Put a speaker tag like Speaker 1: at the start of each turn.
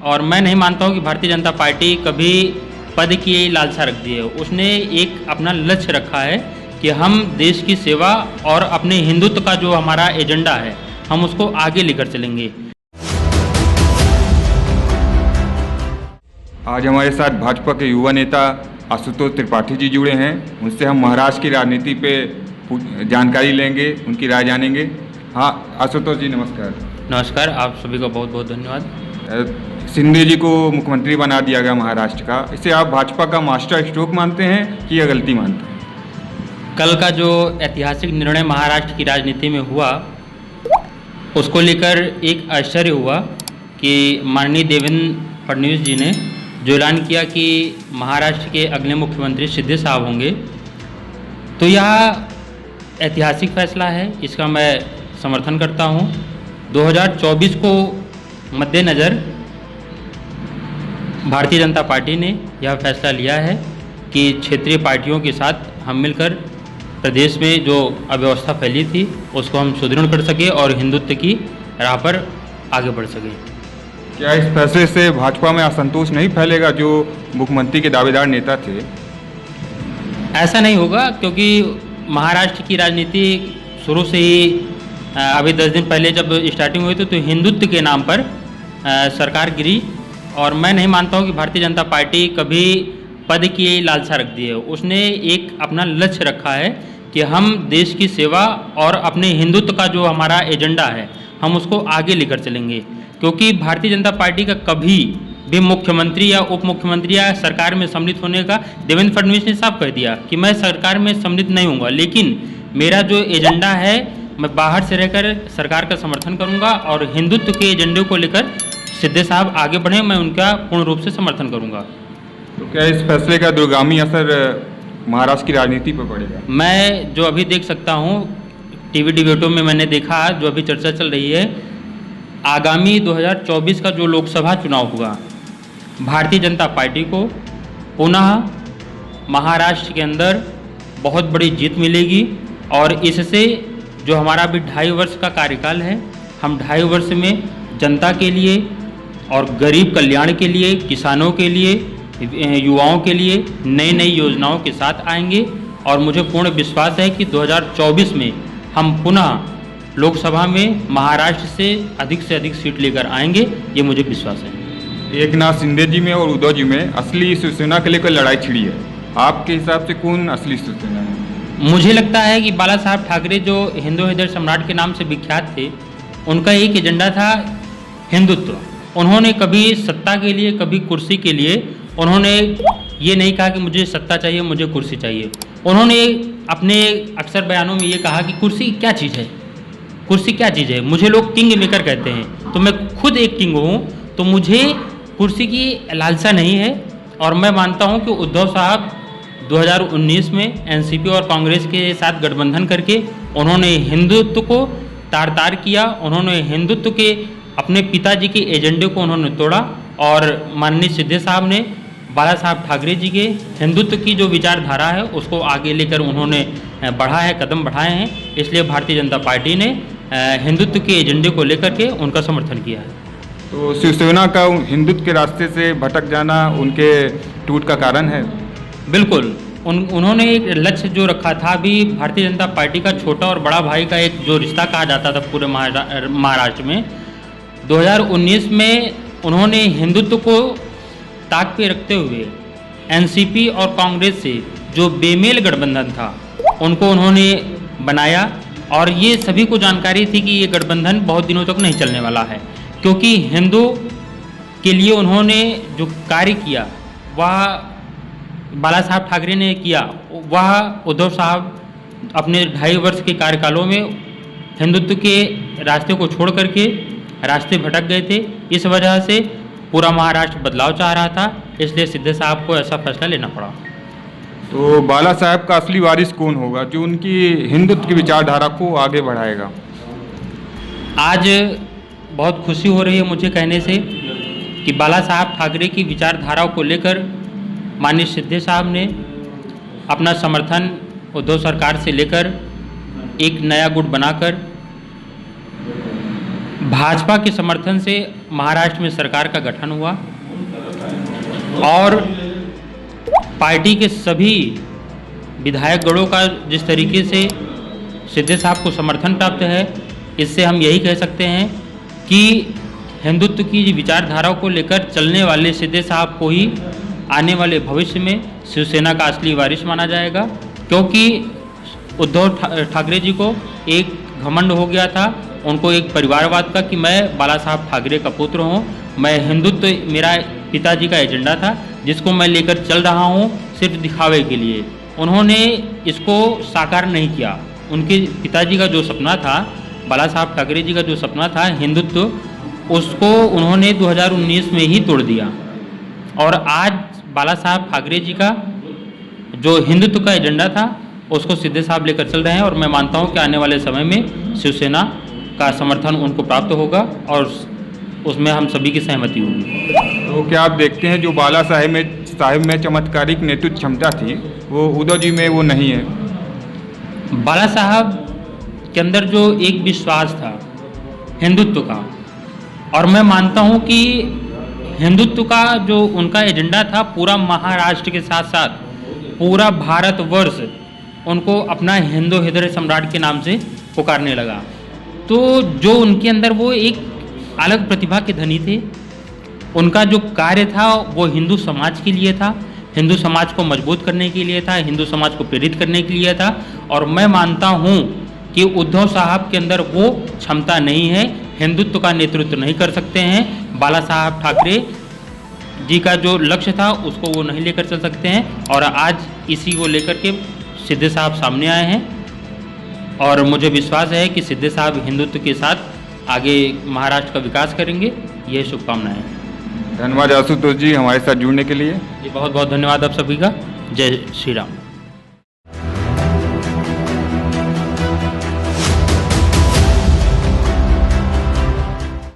Speaker 1: और मैं नहीं मानता हूँ कि भारतीय जनता पार्टी कभी पद की लालसा रख दी है। उसने एक अपना लक्ष्य रखा है कि हम देश की सेवा और अपने हिंदुत्व का जो हमारा एजेंडा है हम उसको आगे लेकर चलेंगे।
Speaker 2: आज हमारे साथ भाजपा के युवा नेता आशुतोष त्रिपाठी जी जुड़े हैं। उनसे हम महाराष्ट्र की राजनीति पे जानकारी लेंगे, उनकी राय जानेंगे। हाँ आशुतोष जी नमस्कार।
Speaker 1: नमस्कार, आप सभी का बहुत बहुत धन्यवाद।
Speaker 2: शिंदे जी को मुख्यमंत्री बना दिया गया महाराष्ट्र का, इसे आप भाजपा का मास्टर स्ट्रोक मानते हैं कि यह गलती मानते हैं?
Speaker 1: कल का जो ऐतिहासिक निर्णय महाराष्ट्र की राजनीति में हुआ उसको लेकर एक आश्चर्य हुआ कि माननीय देवेंद्र फडणवीस जी ने जो ऐलान किया कि महाराष्ट्र के अगले मुख्यमंत्री शिंदे साहब होंगे, तो यह ऐतिहासिक फैसला है, इसका मैं समर्थन करता हूं। 2024 को मद्देनज़र भारतीय जनता पार्टी ने यह फैसला लिया है कि क्षेत्रीय पार्टियों के साथ हम मिलकर प्रदेश में जो अव्यवस्था फैली थी उसको हम सुदृढ़ कर सके और हिंदुत्व की राह पर आगे बढ़ सके।
Speaker 2: क्या इस फैसले से भाजपा में असंतोष नहीं फैलेगा जो मुख्यमंत्री के दावेदार नेता थे?
Speaker 1: ऐसा नहीं होगा, क्योंकि महाराष्ट्र की राजनीति शुरू से ही अभी 10 दिन पहले जब स्टार्टिंग हुई थी तो हिंदुत्व के नाम पर सरकार गिरी, और मैं नहीं मानता हूँ कि भारतीय जनता पार्टी कभी पद की लालसा रख दी है। उसने एक अपना लक्ष्य रखा है कि हम देश की सेवा और अपने हिंदुत्व का जो हमारा एजेंडा है हम उसको आगे लेकर चलेंगे। क्योंकि भारतीय जनता पार्टी का कभी भी मुख्यमंत्री या उप मुख्यमंत्री या सरकार में सम्मिलित होने का देवेंद्र फडणवीस ने साफ कह दिया कि मैं सरकार में सम्मिलित नहीं होऊंगा, लेकिन मेरा जो एजेंडा है मैं बाहर से रहकर सरकार का समर्थन करूंगा और हिंदुत्व के एजेंडे को लेकर शिंदे साहब आगे बढ़े, मैं उनका पूर्ण रूप से समर्थन करूंगा।
Speaker 2: तो क्या इस फैसले का दूरगामी असर महाराष्ट्र की राजनीति पर पड़ेगा?
Speaker 1: मैं जो अभी देख सकता हूँ टीवी डिबेटों में मैंने देखा, जो अभी चर्चा चल रही है, आगामी 2024 का जो लोकसभा चुनाव होगा, भारतीय जनता पार्टी को पुनः महाराष्ट्र के अंदर बहुत बड़ी जीत मिलेगी और इससे जो हमारा अभी 2.5 वर्ष का कार्यकाल है, हम 2.5 वर्ष में जनता के लिए और गरीब कल्याण के लिए, किसानों के लिए, युवाओं के लिए नई नई योजनाओं के साथ आएंगे। और मुझे पूर्ण विश्वास है कि 2024 में हम पुनः लोकसभा में महाराष्ट्र से अधिक सीट लेकर आएंगे, ये मुझे विश्वास है।
Speaker 2: एक नाथ शिंदे जी में और उद्धव जी में असली शिवसेना के लेकर लड़ाई छिड़ी है, आपके हिसाब से कौन असली शिवसेना है?
Speaker 1: मुझे लगता है कि बाला साहब ठाकरे जो हिंदू हृदय सम्राट के नाम से विख्यात थे, उनका एक एजेंडा था हिंदुत्व। उन्होंने कभी सत्ता के लिए, कभी कुर्सी के लिए उन्होंने ये नहीं कहा कि मुझे सत्ता चाहिए, मुझे कुर्सी चाहिए। उन्होंने अपने अक्सर बयानों में ये कहा कि कुर्सी क्या चीज़ है, कुर्सी क्या चीज़ है। मुझे लोग किंग मेकर कहते हैं, तो मैं खुद एक किंग हूँ, तो मुझे कुर्सी की लालसा नहीं है। और मैं मानता हूँ कि उद्धव साहब 2019 में एनसीपी और कांग्रेस के साथ गठबंधन करके उन्होंने हिंदुत्व को तार तार किया, उन्होंने हिंदुत्व के अपने पिताजी के एजेंडे को उन्होंने तोड़ा, और माननीय शिंदे साहब ने बाला साहब ठाकरे जी के हिंदुत्व की जो विचारधारा है उसको आगे लेकर उन्होंने बढ़ा है, कदम बढ़ाए हैं। इसलिए भारतीय जनता पार्टी ने हिंदुत्व के एजेंडे को लेकर के उनका समर्थन किया है।
Speaker 2: तो शिवसेना का हिंदुत्व के रास्ते से भटक जाना उनके टूट का कारण है?
Speaker 1: बिल्कुल, उन्होंने एक लक्ष्य जो रखा था, भी भारतीय जनता पार्टी का छोटा और बड़ा भाई का एक जो रिश्ता कहा जाता था पूरे महाराष्ट्र में, 2019 में उन्होंने हिंदुत्व को ताक पे रखते हुए एनसीपी और कांग्रेस से जो बेमेल गठबंधन था उनको उन्होंने बनाया, और ये सभी को जानकारी थी कि ये गठबंधन बहुत दिनों तक नहीं चलने वाला है, क्योंकि हिंदू के लिए उन्होंने जो कार्य किया वह बाला साहब ठाकरे ने किया, वह उद्धव साहब अपने 2.5 वर्ष के कार्यकालों में हिंदुत्व के रास्ते को छोड़ करके रास्ते भटक गए थे। इस वजह से पूरा महाराष्ट्र बदलाव चाह रहा था, इसलिए शिंदे साहब को ऐसा फैसला लेना पड़ा।
Speaker 2: तो बाला साहब का असली वारिस कौन होगा जो उनकी हिंदुत्व की विचारधारा को आगे बढ़ाएगा?
Speaker 1: आज बहुत खुशी हो रही है मुझे कहने से कि बाला साहब ठाकरे की विचारधारा को लेकर माननीय शिंदे साहब ने अपना समर्थन उद्धव सरकार से लेकर एक नया गुट बनाकर भाजपा के समर्थन से महाराष्ट्र में सरकार का गठन हुआ और पार्टी के सभी विधायकगणों का जिस तरीके से सिद्धे साहब को समर्थन प्राप्त है, इससे हम यही कह सकते हैं कि हिंदुत्व की विचारधाराओं को लेकर चलने वाले सिद्धे साहब को ही आने वाले भविष्य में शिवसेना का असली वारिस माना जाएगा, क्योंकि उद्धव ठाकरे जी को एक घमंड हो गया था, उनको एक परिवारवाद का कि मैं बाला साहब ठाकरे का पुत्र हूँ, मैं हिंदुत्व मेरा पिताजी का एजेंडा था जिसको मैं लेकर चल रहा हूँ सिर्फ दिखावे के लिए। उन्होंने इसको साकार नहीं किया। उनके पिताजी का जो सपना था, बाला साहब ठाकरे जी का जो सपना था हिंदुत्व, उसको उन्होंने 2019 में ही तोड़ दिया और आज बाला साहब ठाकरे जी का जो हिंदुत्व का एजेंडा था उसको सिद्धे साहब लेकर चल रहे हैं और मैं मानता हूं कि आने वाले समय में शिवसेना का समर्थन उनको प्राप्त होगा और उसमें हम सभी की सहमति होगी।
Speaker 2: तो क्या आप देखते हैं जो बाला साहेब में चमत्कारिक नेतृत्व क्षमता थी वो उद्धव जी में वो नहीं है?
Speaker 1: बाला साहब के अंदर जो एक विश्वास था हिंदुत्व का, और मैं मानता हूं कि हिंदुत्व का जो उनका एजेंडा था पूरा महाराष्ट्र के साथ साथ पूरा भारतवर्ष उनको अपना हिंदू हृदय सम्राट के नाम से पुकारने लगा। तो जो उनके अंदर वो एक अलग प्रतिभा के धनी थे, उनका जो कार्य था वो हिंदू समाज के लिए था, हिंदू समाज को मजबूत करने के लिए था, हिंदू समाज को प्रेरित करने के लिए था। और मैं मानता हूँ कि उद्धव साहब के अंदर वो क्षमता नहीं है, हिंदुत्व का नेतृत्व नहीं कर सकते हैं। बाला साहब ठाकरे जी का जो लक्ष्य था उसको वो नहीं लेकर चल सकते हैं और आज इसी को लेकर के सिद्धे साहब सामने आए हैं और मुझे विश्वास है कि सिद्धे साहब हिंदुत्व के साथ आगे महाराष्ट्र का विकास करेंगे। यह शुभकामनाएं हैं।
Speaker 2: धन्यवाद आशुतोष जी हमारे साथ जुड़ने के लिए।
Speaker 1: जी बहुत बहुत धन्यवाद आप सभी का। जय श्री राम।